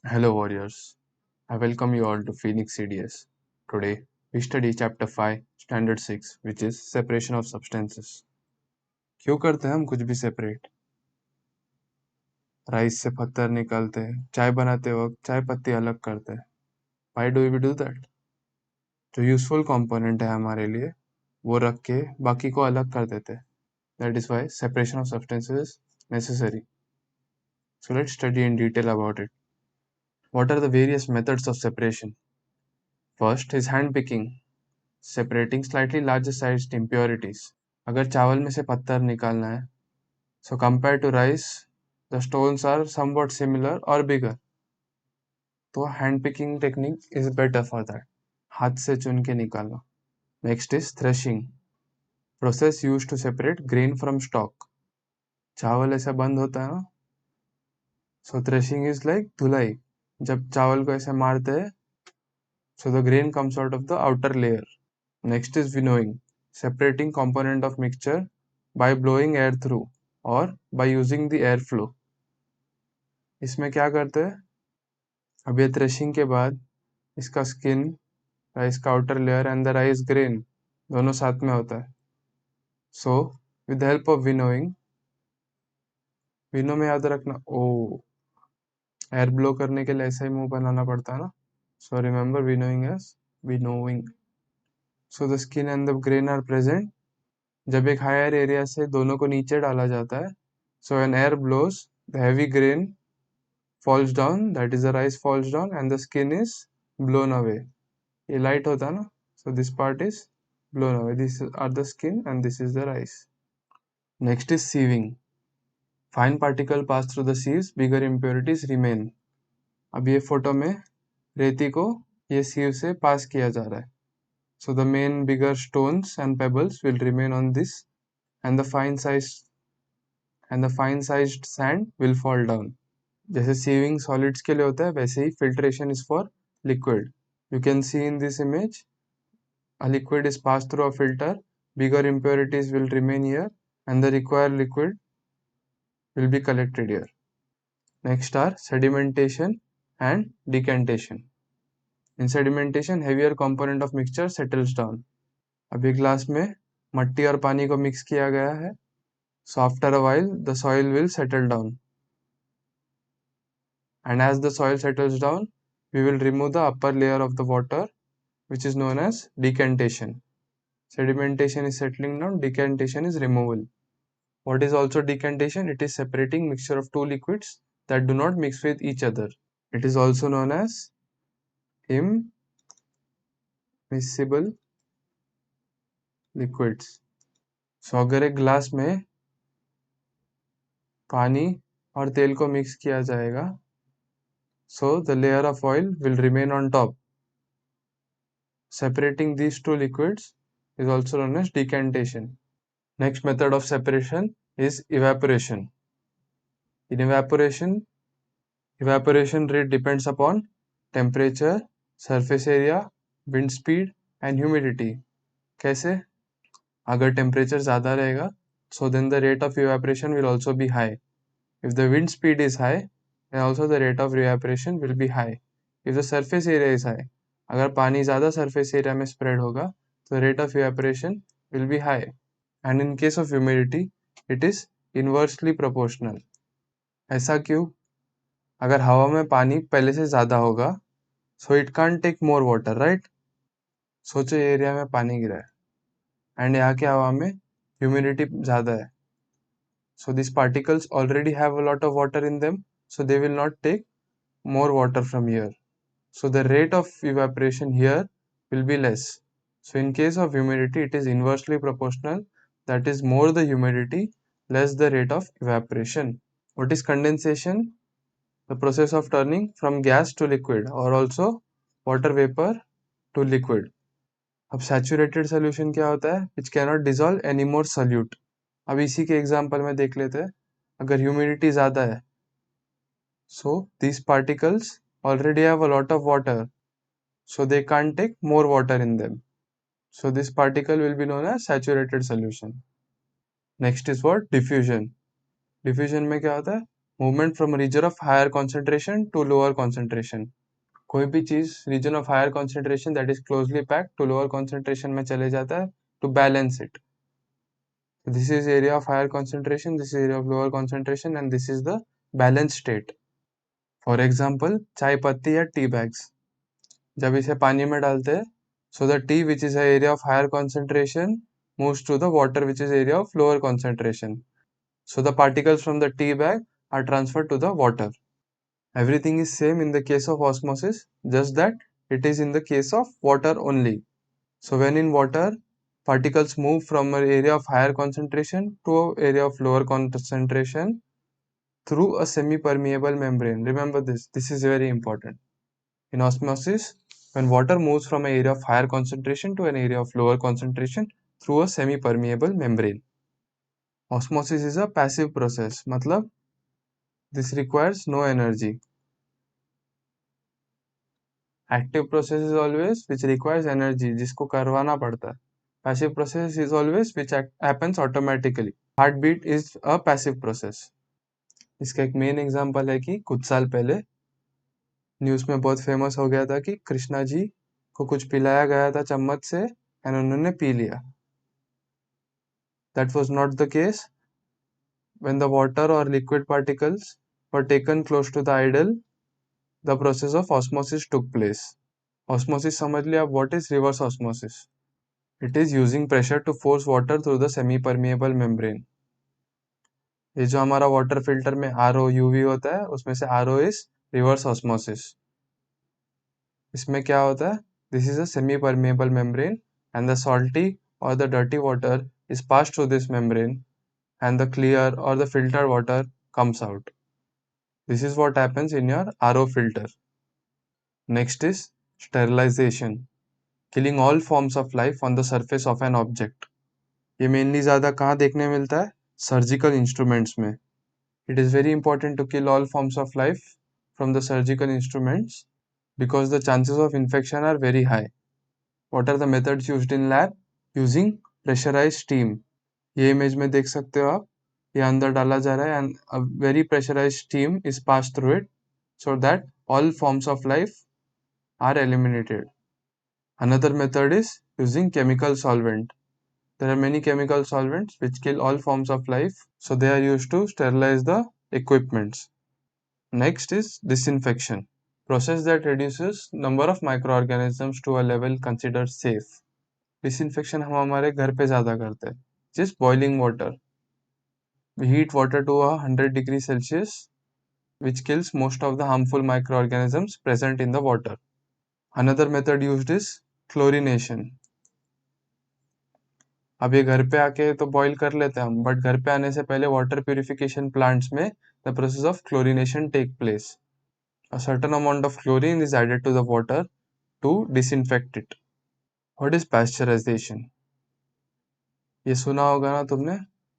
Hello warriors, I welcome you all to Phoenix CDS. Today we study chapter 5 standard 6 which is separation of substances. क्यों करते हैं हम कुछ भी separate? Rice से पत्थर निकालते हैं, चाय बनाते वक्त चाय पत्ती अलग करते हैं. Why do we do that? जो यूजफुल कंपोनेंट है हमारे लिए वो रख के बाकी को अलग कर देते हैं. That is why separation of substances is necessary. So let's study in detail about it. What are the various methods of separation? First is hand picking, separating slightly larger sized impurities. अगर चावल में से पत्थर निकालना है, so compared to rice, the stones are somewhat similar or bigger. तो hand picking technique is better for that. हाथ से चुन के निकालना. Next is threshing, process used to separate grain from stalk. चावल ऐसा बंद होता है ना, so threshing is like धुलाई. जब चावल को ऐसे मारते हैं, so the grain comes out of the outer layer. Next is winnowing, separating component of mixture by blowing air through or by using the air flow. इसमें क्या करते हैं? अब ये थ्रेशिंग के बाद इसका स्किन, राइस का outer layer and the rice grain दोनों साथ में होता है. So with help of winnowing, winnow में याद रखना एयर ब्लो करने के लिए ऐसा ही मुंह बनाना पड़ता है ना. So remember winnowing as winnowing. So the skin and the grain are present. जब एक हायर एरिया से दोनों को नीचे डाला जाता है, so an air blows, the heavy grain falls down, that is the rice falls down and the skin is blown away. ये light होता है ना, so this part is blown away. These are the skin and this is the rice. Next is sieving. Fine particle pass through the sieves, bigger impurities remain. अब ये photo में रेती को ये sieve से पास किया जा रहा है. So the main bigger stones and pebbles will remain on this and the fine sized sand will fall down. जैसे sieving solids के लिए होता है, वैसे ही filtration is for liquid. You can see in this image, a liquid is passed through a filter, bigger impurities will remain here and the required liquid will be collected here. Next are sedimentation and decantation. In sedimentation, heavier component of mixture settles down. अभी glass में मट्टी और पानी को mix किया गया है, so after a while the soil will settle down. And as the soil settles down, we will remove the upper layer of the water, which is known as decantation. Sedimentation is settling down, decantation is removal. What is also decantation? It is separating mixture of two liquids that do not mix with each other. It is also known as immiscible liquids. So अगर एक glass में पानी और तेल को mix किया जाएगा, so the layer of oil will remain on top. Separating these two liquids is also known as decantation. Next method of separation is evaporation. In evaporation rate depends upon temperature, surface area, wind speed and humidity. कैसे? अगर temperature ज़्यादा रहेगा, so then the rate of evaporation will also be high. If the wind speed is high, then also the rate of evaporation will be high. If the surface area is high, अगर पानी ज़्यादा surface area में spread होगा, तो rate of evaporation will be high. And in case of humidity, it is inversely proportional. ऐसा क्यों? अगर हवा में पानी पहले से ज़्यादा होगा, so it can't take more water, right? सोचो ये एरिया में पानी गिरा है एंड यहाँ के हवा में ह्यूमिडिटी ज़्यादा है, so these particles already have a lot of water in them, so they will not take more water from here, so the rate of evaporation here will be less. So in case of humidity, it is inversely proportional, that is more the humidity, less the rate of evaporation. What is condensation? The process of turning from gas to liquid or also water vapor to liquid. अब saturated solution क्या होता है? Which can not dissolve any more solute. अब इसी के example में देख लेते हैं. अगर ह्यूमिडिटी ज़्यादा है, so these particles already have a lot of water, so they can't take more water in them, so this particle will be known as saturated solution. Next is what? Diffusion. Diffusion में क्या होता है? Movement from region of higher concentration to lower concentration. कोई भी चीज region of higher concentration that is closely packed to lower concentration में चले जाता है to balance it. This is area of higher concentration, this is area of lower concentration and this is the balance state. For example चाय पत्ती या tea bags, जब इसे पानी में डालते हैं, so the tea which is a area of higher concentration moves to the water which is area of lower concentration. So the particles from the tea bag are transferred to the water. Everything is same in the case of osmosis, just that it is in the case of water only. So when in water, particles move from an area of higher concentration to an area of lower concentration through a semi-permeable membrane. Remember this is very important. In osmosis, when water moves from an area of higher concentration to an area of lower concentration through a semi-permeable membrane. Osmosis is a passive process, मतलब this requires no energy. Active process is always which requires energy, जिसको करवाना पड़ता है. Passive process is always which happens automatically. Heartbeat is a passive process. इसका एक main example है कि कुछ साल पहले न्यूज़ में बहुत फेमस हो गया था कि कृष्णा जी को कुछ पिलाया गया था चम्मच से एंड उन्होंने पी लिया. That was not the case when the water or liquid particles were taken close to the idol. The process of osmosis took place. Osmosis समझ लिया. What is reverse osmosis? It is using pressure to force water through the semi-permeable membrane. ये जो हमारा water filter में RO UV होता है, उसमें से RO is reverse osmosis. इसमें क्या होता है? This is a semi-permeable membrane and the salty or the dirty water is passed through this membrane and the clear or the filtered water comes out. This is what happens in your RO filter. Next is sterilization, killing all forms of life on the surface of an object. ये mainly ज़्यादा कहाँ देखने मिलता है? Surgical instruments में. It is very important to kill all forms of life from the surgical instruments because the chances of infection are very high. What are the methods used in lab? Using pressurized steam. ये image में देख सकते हो आप, ये अंदर डाला जा रहा है and a very pressurized steam is passed through it so that all forms of life are eliminated. Another method is using chemical solvent. There are many chemical solvents which kill all forms of life, so they are used to sterilize the equipments. Next is disinfection, process that reduces number of microorganisms to a level considered safe. Disinfection हम हमारे घर पे ज़्यादा करते हैं. Just boiling water. We heat water to 100 degrees Celsius, which kills most of the harmful microorganisms present in the water. Another method used is chlorination. अब ये घर पे आके तो बॉईल कर लेते हैं हम, बट घर पे आने से पहले वाटर प्यूरिफिकेशन प्लांट्स में the process of chlorination take place. A certain amount of chlorine is added to the water to disinfect it. What is pasteurisation? ये सुना होगा ना तुमने,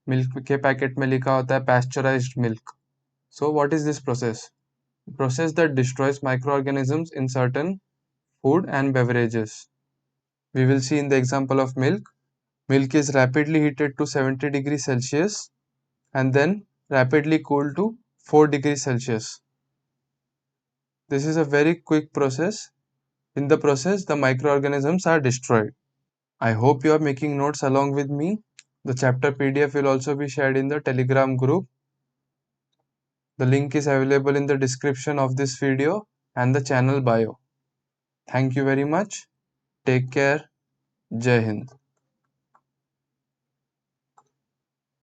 मिल्क के पैकेट में लिखा होता है pasteurised milk. So what is this process? Process that destroys microorganisms in certain food and beverages. We will see in the example of milk. Milk is rapidly heated to 70 degrees Celsius and then rapidly cooled to 4 degrees Celsius. This is a very quick process. In the process, the microorganisms are destroyed. I hope you are making notes along with me. The chapter PDF will also be shared in the Telegram group. The link is available in the description of this video and the channel bio. Thank you very much. Take care. Jai Hind.